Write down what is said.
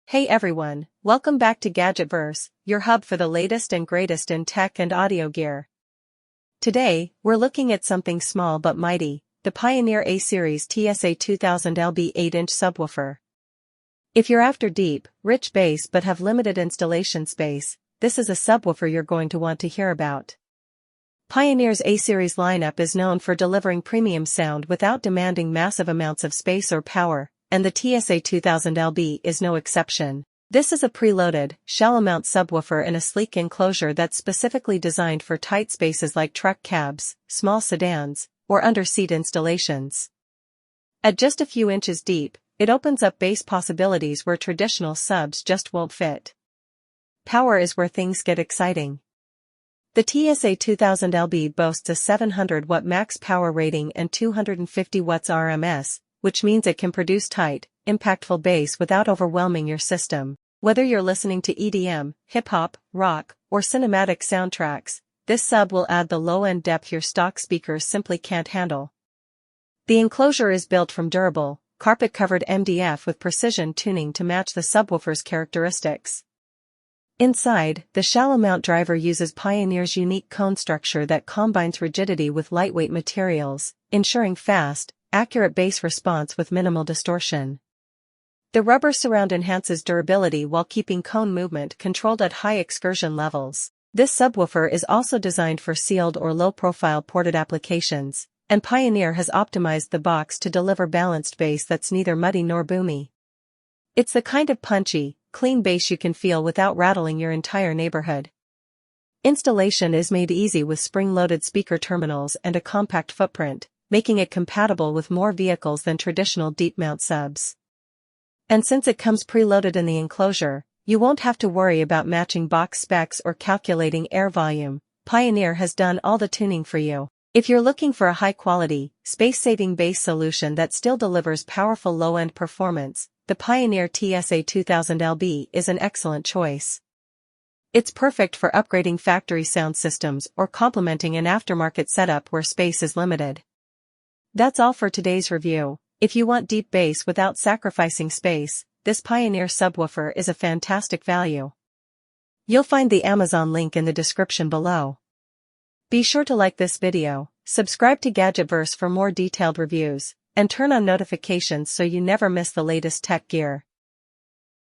Hey everyone, welcome back to Gadgetverse, your hub for the latest and greatest in tech and audio gear. Today, we're looking at something small but mighty, the Pioneer A-Series TS-A2000LB 8-inch subwoofer. If you're after deep, rich bass but have limited installation space, this is a subwoofer you're going to want to hear about. Pioneer's A-Series lineup is known for delivering premium sound without demanding massive amounts of space or power, and the TS-A2000LB is no exception. This is a preloaded, shallow-mount subwoofer in a sleek enclosure that's specifically designed for tight spaces like truck cabs, small sedans, or under-seat installations. At just a few inches deep, it opens up bass possibilities where traditional subs just won't fit. Power is where things get exciting. The TS-A2000LB boasts a 700-watt max power rating and 250 watts RMS, which means it can produce tight, impactful bass without overwhelming your system. Whether you're listening to EDM, hip-hop, rock, or cinematic soundtracks, this sub will add the low-end depth your stock speakers simply can't handle. The enclosure is built from durable, carpet-covered MDF with precision tuning to match the subwoofer's characteristics. Inside, the shallow mount driver uses Pioneer's unique cone structure that combines rigidity with lightweight materials, ensuring fast, accurate bass response with minimal distortion. The rubber surround enhances durability while keeping cone movement controlled at high excursion levels. This subwoofer is also designed for sealed or low-profile ported applications, and Pioneer has optimized the box to deliver balanced bass that's neither muddy nor boomy. It's the kind of punchy, clean bass you can feel without rattling your entire neighborhood. Installation is made easy with spring-loaded speaker terminals and a compact footprint, making it compatible with more vehicles than traditional deep-mount subs. And since it comes preloaded in the enclosure, you won't have to worry about matching box specs or calculating air volume. Pioneer has done all the tuning for you. If you're looking for a high-quality, space-saving bass solution that still delivers powerful low-end performance, the Pioneer TS-A2000LB is an excellent choice. It's perfect for upgrading factory sound systems or complementing an aftermarket setup where space is limited. That's all for today's review. If you want deep bass without sacrificing space, this Pioneer subwoofer is a fantastic value. You'll find the Amazon link in the description below. Be sure to like this video, subscribe to Gadgetverse for more detailed reviews, and turn on notifications so you never miss the latest tech gear.